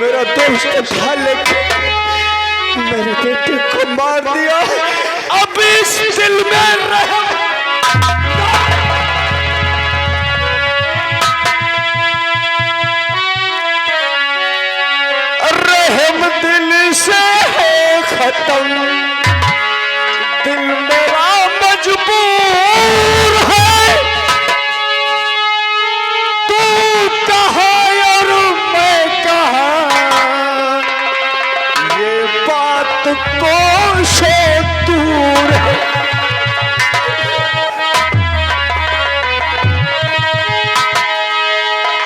मेरा दोस्त था, लेकिन मेरे बेटे को मार दिया। अब इस दिल में रहम दिल से है खत्म, दिल मेरा मजबूर है। तू कहाँ और मैं कहाँ, ये बात को से दूर है।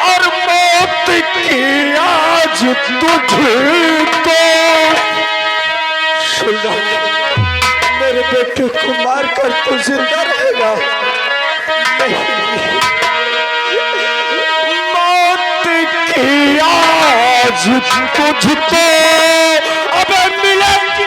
और मौत की आज तुझको सुना, मेरे बेटे को मारकर तू जिंदा रहेगा नहीं। मौत की आज तुझको अब मिलेगी।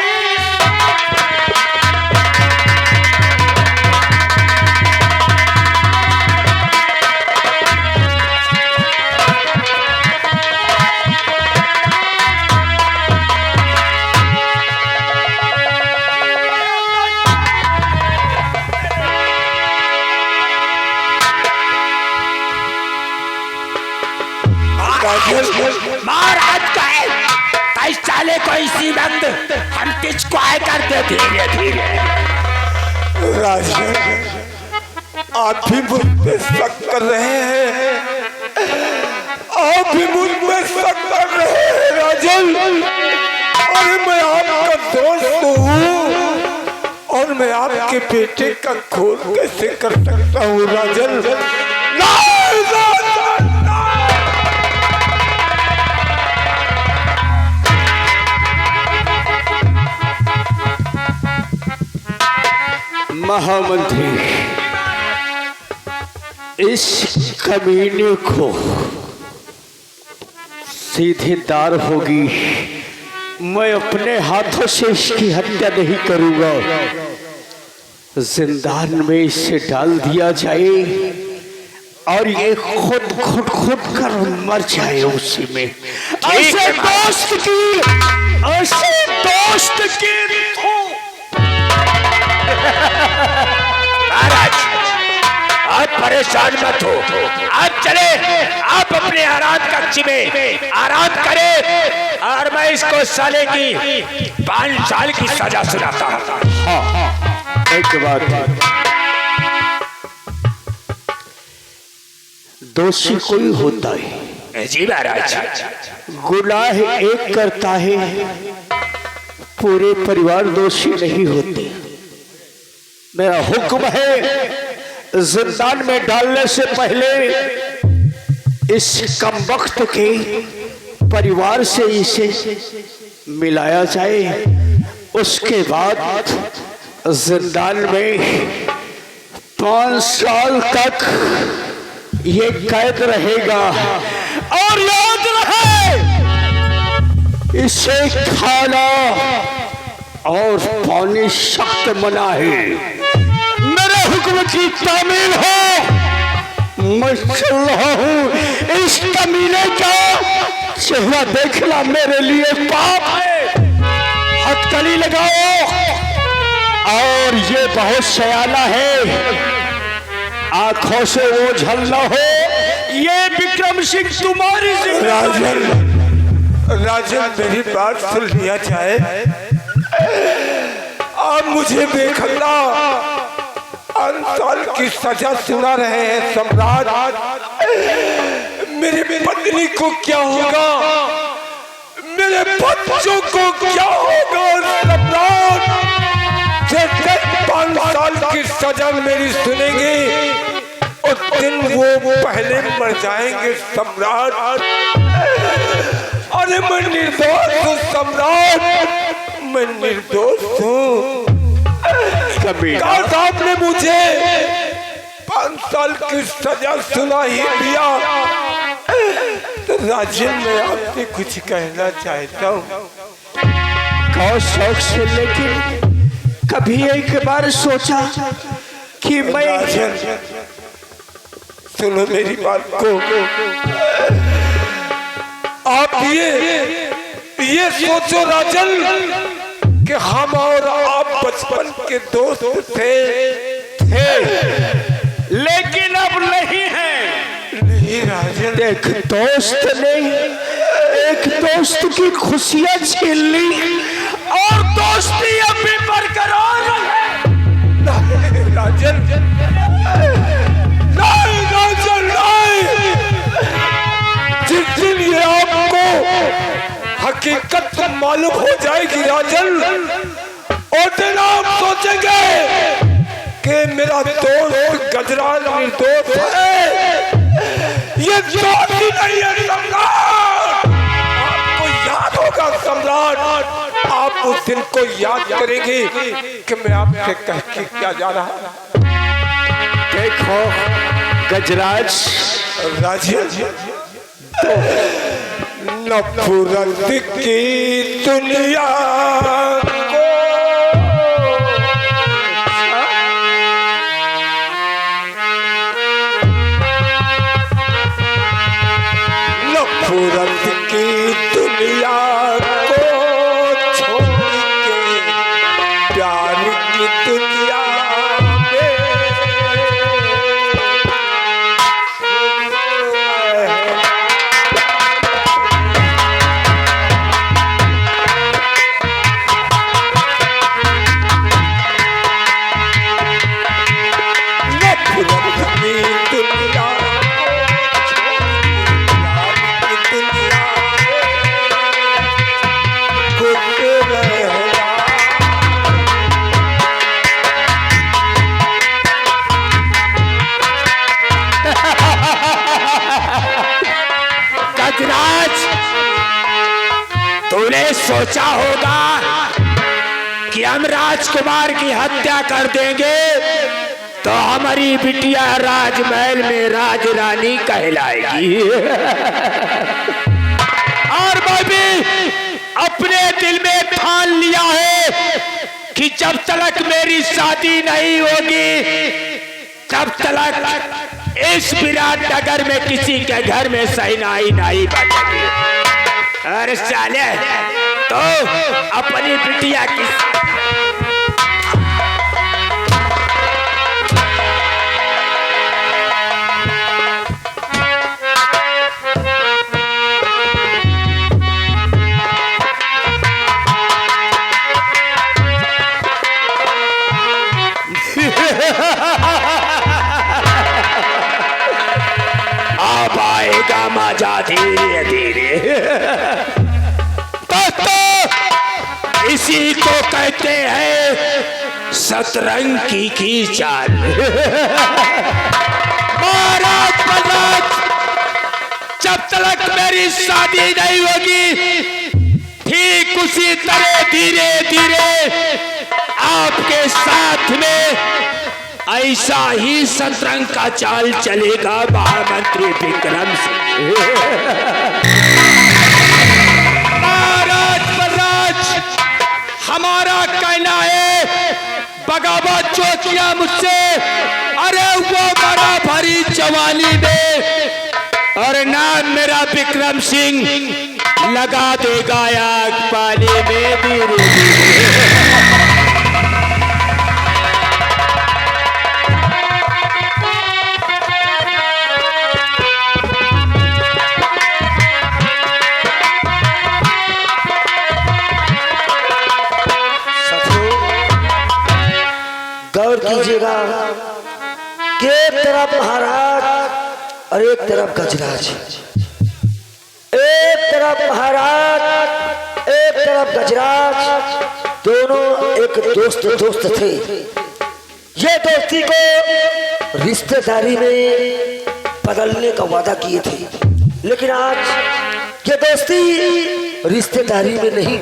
मार आज का है कई साले को इसी वक्त हम किसको आए करते धीरे धीरे। राजन, आप भी मुझ पे शक कर रहे हैं, आप भी मुझ पे शक कर रहे हैं राजन। और मैं आपका दोस्त हूँ और मैं आपके बेटे का खून कैसे कर सकता हूँ राजन? महामंत्री, इस कमीने को सीधी दार होगी। मैं अपने हाथों से इसकी हत्या नहीं करूंगा, जिंदान में इसे डाल दिया जाए और ये खुद कर मर जाए उसी में। ऐसे दोस्त की महाराज आप परेशान मत हो, आप चले, आप अपने आराम कक्ष में आराम करें और मैं इसको साले की 5 साल की सजा सुनाता हूँ। हाँ, एक बात, दोषी कोई होता है जी महाराज, गुनाह एक करता है, पूरे परिवार दोषी नहीं होते। मेरा हुक्म है जिंदान में डालने से पहले इस कमबख्त के परिवार से इसे मिलाया जाए, उसके बाद जिंदान में 5 साल तक ये कैद रहेगा। और याद रहे, इसे खाना और पानी सख्त मना है। मेरे हुक्म की तामील हो। मैं चल रहा हूँ, इस कमीने का चेहरा देखना मेरे लिए पाप है। हथकड़ी लगाओ, और ये बहुत सयाना है, आंखों से ओझल न हो। ये विक्रम सिंह तुम्हारी राजन, मेरी बात सुन लिया जाए। आप मुझे बेखला 5 साल की सजा सुना रहे हैं सम्राट। मेरे पत्नी को क्या होगा, मेरे बच्चों को क्या होगा सम्राट? जब तक 5 साल की सजा मेरी सुनेंगे उस दिन वो पहले मर जाएंगे सम्राट। अरे मैं निर्दोष हूँ सम्राट, मैं निर्दोष हूँ। आपने मुझे 5 साल की सजा सुना ही दिया। तो राजन, मैं आपसे कुछ कहना चाहता हूँ। शौक से, लेकिन कभी एक बार सोचा कि मैं राजन, सुनो मेरी बात को। आप ये सोचो राजन कि हम और आप बचपन के दोस्त थे लेकिन अब नहीं है। नहीं राजन, देख दोस्त नहीं, एक दोस्त की खुशियां छीन ली और दोस्ती अभी बरकरार है। नहीं राजन, नहीं राजन, नहीं। जिस दिन ये आपको हकीकत मालूम हो जाएगी राजन, और दिन आप सोचेंगे कि मेरा दोस्त गजराज निर्दोष है, ये दोस्ती नहीं है सम्राट। आपको याद होगा सम्राट, आप उस दिन को याद करेंगे कि मैं आपसे कह के क्या जा रहा। देखो गजराज, राजन नफरत की दुनिया को नफरत की दुनिया को छोड़ के प्यार की दुनिया में तूने सोचा होगा कि हम राजकुमार की हत्या कर देंगे तो हमारी बिटिया राजमहल में राज रानी कहलाएगी। और मैं भी अपने दिल में ठान लिया है कि जब तक मेरी शादी नहीं होगी तब तक इस विराट नगर में किसी के घर में सहनाई नहीं बनेगी। अरे साले तो अपनी बिटिया की अब आएगा मजा धीरे धीरे। दोस्तों इसी को कहते हैं सतरंगी की चाल। महाराज प्रहलाद, जब तक मेरी शादी नहीं होगी ठीक उसी तरह धीरे धीरे आपके साथ में ऐसा ही शतरंग का चाल चलेगा महामंत्री विक्रम सिंह। महाराज प्रहलाद, हमारा कहना है बगावत जो किया मुझसे, अरे वो बड़ा भरी जवानी में और नाम मेरा विक्रम सिंह लगा देगा आग पानी में धीरे धीरे। गौर कीजिएगा कि एक तरफ महाराज और एक तरफ गजराज, एक तरफ महाराज एक तरफ गजराज, दोनों एक दोस्त थे। ये दोस्ती को रिश्तेदारी में बदलने का वादा किए थे, लेकिन आज ये दोस्ती रिश्तेदारी में नहीं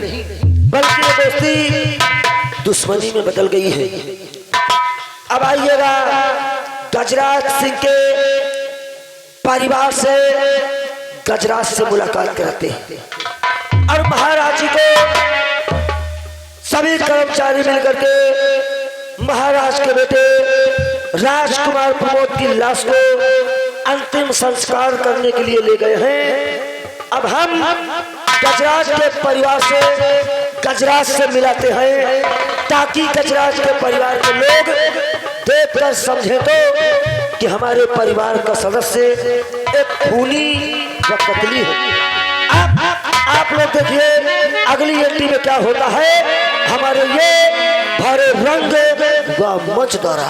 बल्कि ये दोस्ती दुश्मनी में बदल गई है। अब आइएगा गजराज सिंह के परिवार से गजराज से मुलाकात कराते हैं और महाराज जी को सभी कर्मचारी मिलकर के महाराज के बेटे राजकुमार प्रमोद की लाश को अंतिम संस्कार करने के लिए ले गए हैं। अब हम गजराज के परिवार से गजराज से मिलाते हैं, ताकि गजराज के परिवार के लोग देखकर समझे तो कि हमारे परिवार का सदस्य एक खूनी व कतली है। आप लोग देखिए अगली एंट्री में क्या होता है हमारे ये भरे रंग व मंच द्वारा।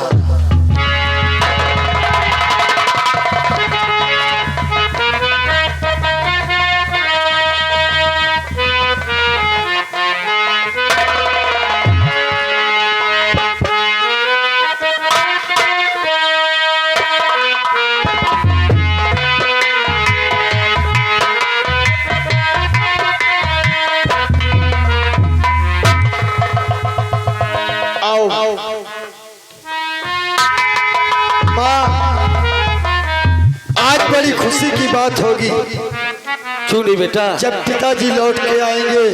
आज बड़ी खुशी की बात होगी। क्यों नहीं बेटा? जब पिताजी लौट के आएंगे,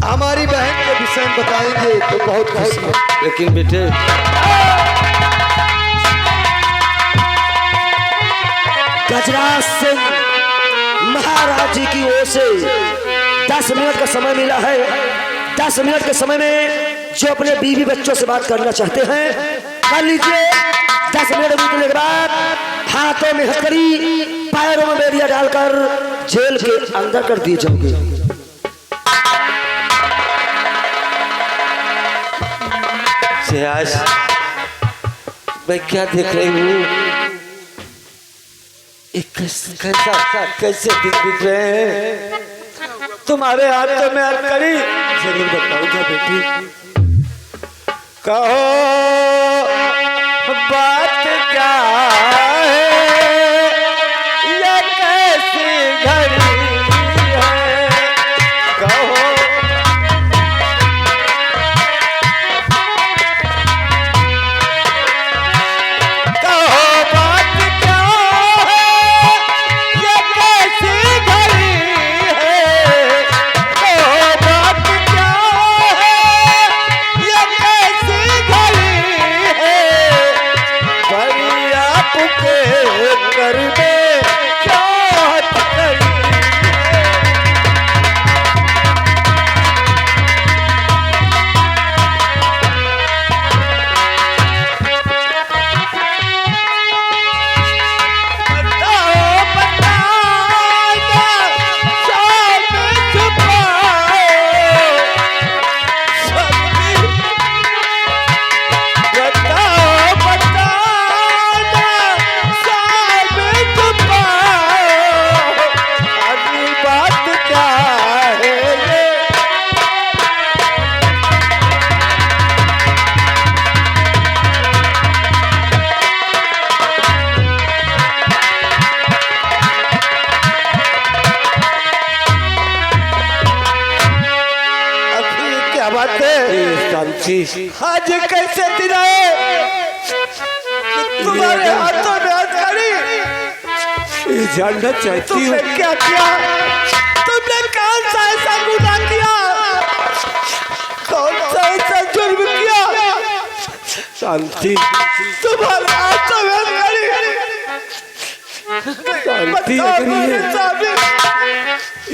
हमारी बहन के विषय में बताएंगे तो बहुत खुशी। लेकिन बेटे गजराज सिंह महाराज जी की ओर से 10 मिनट का समय मिला है। 10 मिनट के समय में जो अपने बीवी बच्चों से बात करना चाहते हैं कर लीजिए। 10 मिनट बीतने के बाद हाथों में हथकड़ी, पैरों में बेड़िया डालकर जेल के अंदर कर दिए जाओगे। आज मैं क्या देख रही हूँ? कैसे दिन बीत रहे हैं? तुम्हारे हाथों में हथकड़ी। जरूर बताऊंगा बेटी। कहो बात क्या है, ये कैसी घड़ी है? कहो आज कैसे दिन आए तुम्हारे हाथों में हथकड़ी? जानना चाहती हूँ तुमने क्या किया? तुमने कौन सा ऐसा गुनाह किया? कौन सा ऐसा जुर्म किया? शांति, तुम्हारे हाथों में हथकड़ी। शांति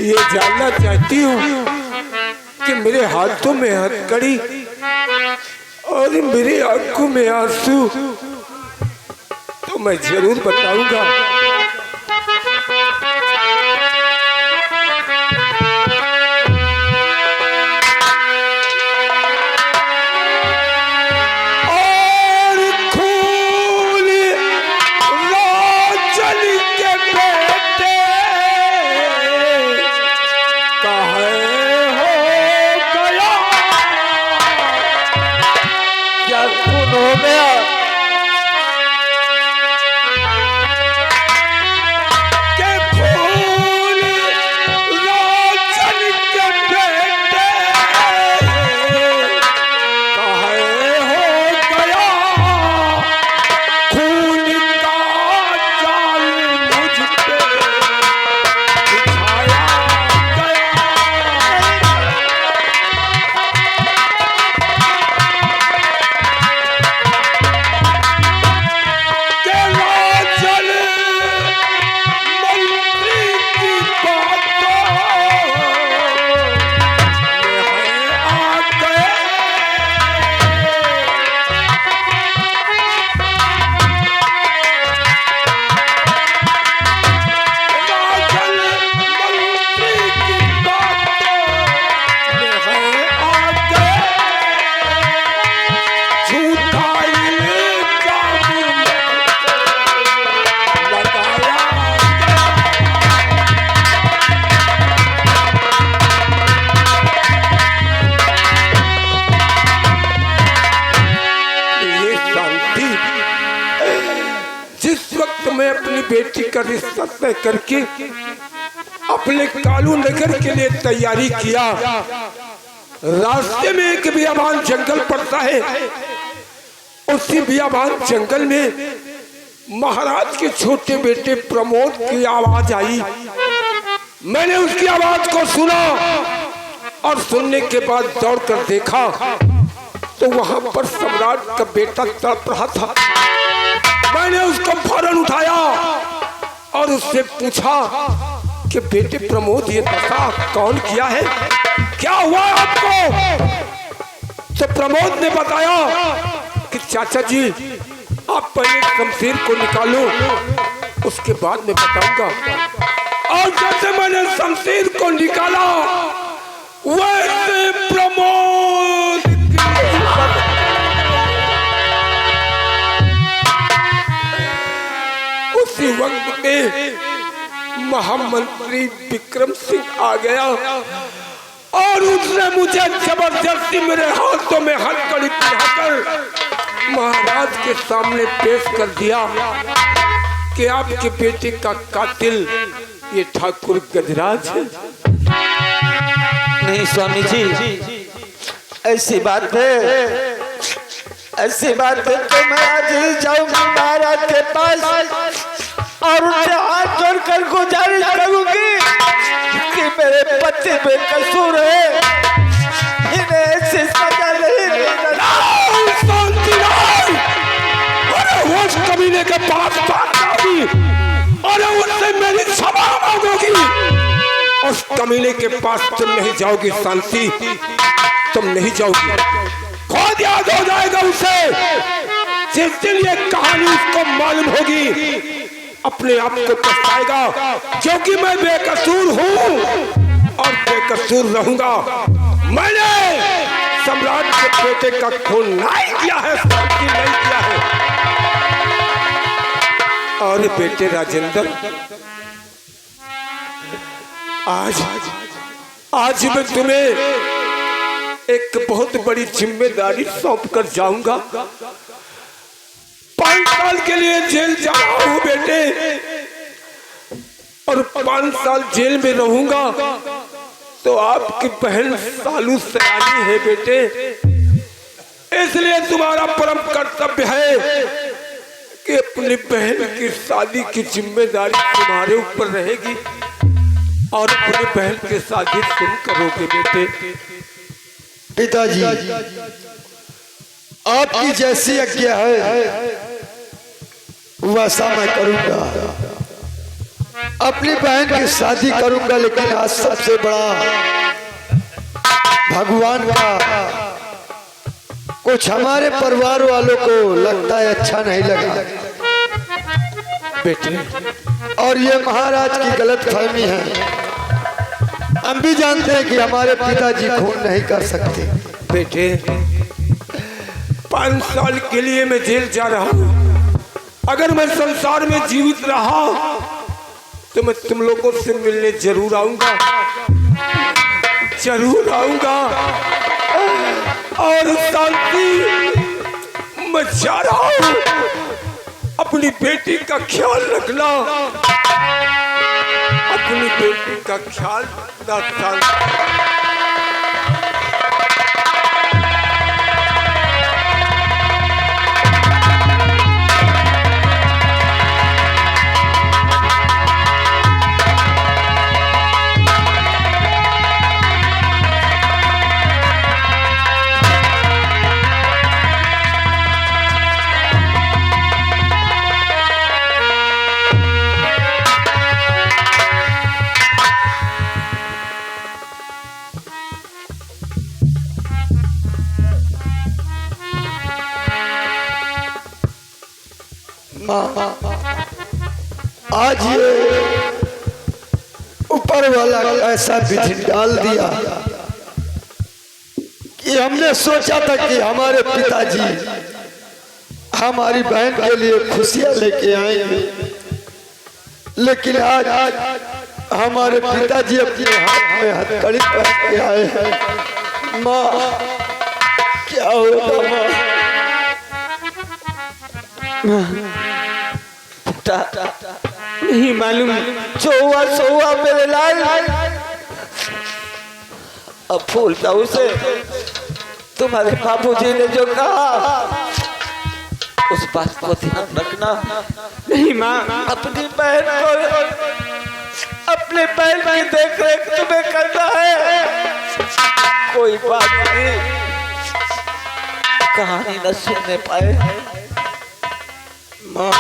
ये जानना चाहती हूँ कि मेरे हाथों में हथकड़ी और मेरी आंखों में आंसू, तो मैं जरूर बताऊंगा। और खून राजन के बेटे कहे हो गया। मैं अपनी बेटी का रिश्ता तय करके अपने कालू नगर के लिए तैयारी किया। रास्ते में एक बियाबान जंगल पड़ता है। उसी बियाबान जंगल में महाराज के छोटे बेटे प्रमोद की आवाज आई। मैंने उसकी आवाज को सुना और सुनने के बाद दौड़कर देखा तो वहां पर सम्राट का बेटा तड़प रहा था। मैंने उसको फौरन उठाया और उससे पूछा कि बेटे प्रमोद, ये दशा कौन किया है, क्या हुआ आपको? तो प्रमोद ने बताया कि चाचा जी, आप पहले शमशीर को निकालो, उसके बाद मैं बताऊंगा। और जैसे मैंने शमशीर को निकाला वैसे प्रमोद उसी वक्त में महामंत्री विक्रम सिंह आ गया और उसने मुझे जबरदस्ती मेरे हाथों में हथकड़ी पहनाकर महाराज के सामने पेश कर दिया कि आपके बेटे का कातिल ये ठाकुर गजराज है। नहीं स्वामी जी, ऐसी बात है, ऐसी बात है तो मैं आज ही जाऊंगी महाराज के पास और उनसे हाथ जोड़कर गुजारिश करूंगी कि मेरे बच्चे बेकसूर है, इन्हें ऐसी सजा नहीं देना। अरे उस कमीने के पास बात होगी और उससे मेरी क्षमा मांगोगी। उस कमीने के पास तुम नहीं जाओगी शांति, तुम नहीं जाओगी। खुद याद हो जाएगा उसे, जिस दिन ये कहानी उसको मालूम होगी अपने आप को पछताएगा, क्योंकि मैं बेकसूर हूँ और बेकसूर रहूंगा। मैंने सम्राट के बेटे का खून नहीं किया है, शांति नहीं किया है। और बेटे राजेंद्र, आज मैं तुम्हें एक बहुत बड़ी जिम्मेदारी सौंप कर जाऊंगा। 5 साल के लिए जेल जा रहा हूँ बेटे, और 5 साल जेल में रहूंगा तो आपकी बहन सालू सयानी है बेटे, इसलिए तुम्हारा परम कर्तव्य है कि अपनी बहन की शादी की जिम्मेदारी तुम्हारे ऊपर रहेगी और अपनी बहन की शादी तुम करोगे बेटे। पिताजी, आपकी जैसी आज्ञा है वैसा मैं करूंगा। अपनी बहन की शादी करूंगा, लेकिन आज सबसे बड़ा भगवान का कुछ हमारे परिवार वालों को लगता है अच्छा नहीं लगा बेटे, और ये महाराज की गलत फहमी है। हम भी जानते हैं कि हमारे पिताजी खून नहीं कर सकते। बेटे, 5 साल के लिए मैं जेल जा रहा हूँ। अगर मैं संसार में जीवित रहा तो मैं तुम लोगों से मिलने जरूर आऊंगा, जरूर आऊंगा। और शांति, मैं जा रहा हूँ, अपनी बेटी का ख्याल रखना, अपनी बेटी का ख्याल रखना। आज ये ऊपर वाला ऐसा विधि डाल दिया कि हमने सोचा था कि हमारे पिताजी हमारी बहन के लिए खुशियां लेके आएंगे, लेकिन आज हमारे पिताजी अपने हाथ में हथकड़ी पहन के आए हैं। माँ, क्या होगा माँ? बेटा नहीं मालूम जो हुआ सो हुआ मेरे लाल। अब भूलता उसे तुम्हारे बाबूजी ने जो कहा उस बात को ध्यान रखना। नहीं माँ, अपनी बहन को अपने बहन की देख रेख तुम्हें करना है। कोई बात नहीं, कहानी न सुनने पाए। माँ,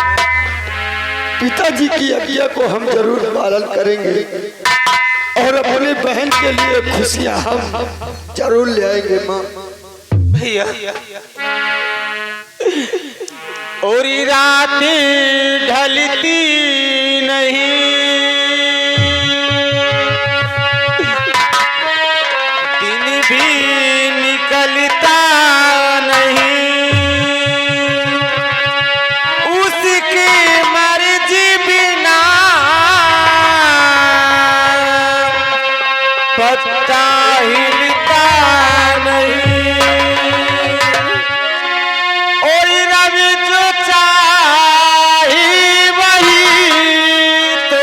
पिताजी की आज्ञा को हम जरूर पालन करेंगे और अपनी बहन के लिए खुशियां हम जरूर ले आएंगे। माँ भैया और रात ढलती नहीं, दिन भी निकलता नहीं, उसकी मर्जी बिना पत्ता हिलता नहीं। और रवि जो चाही वही तो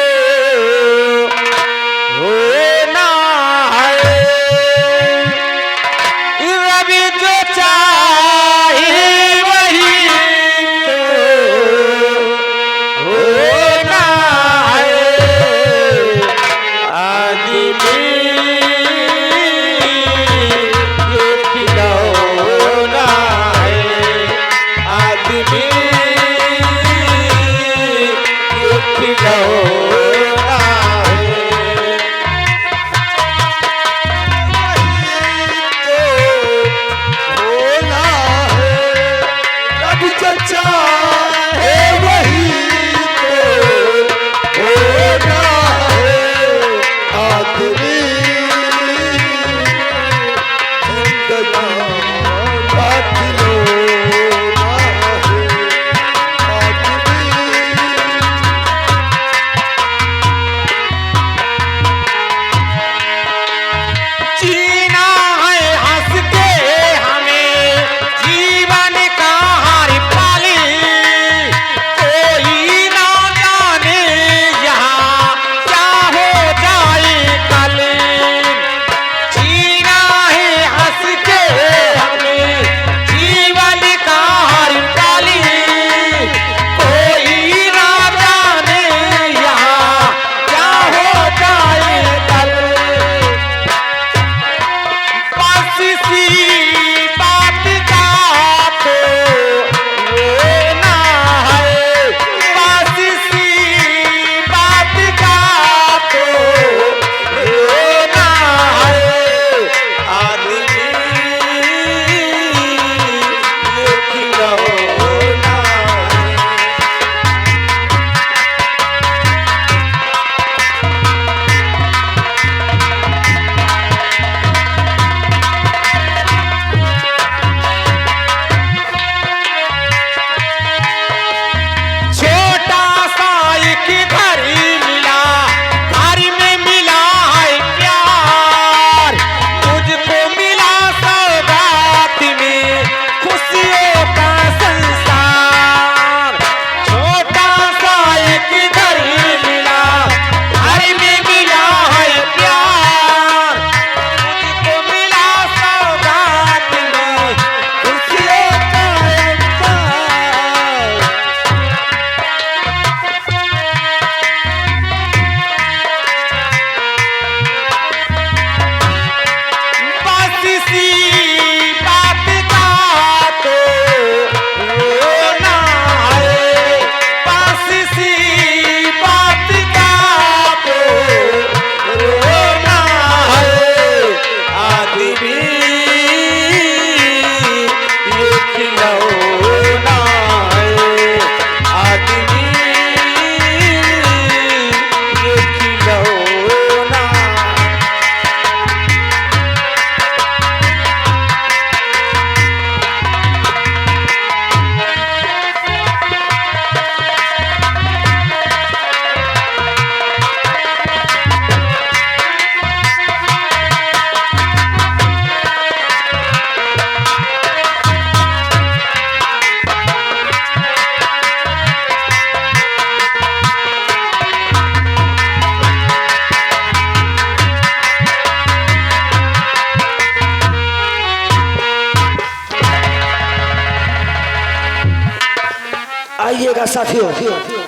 साथियों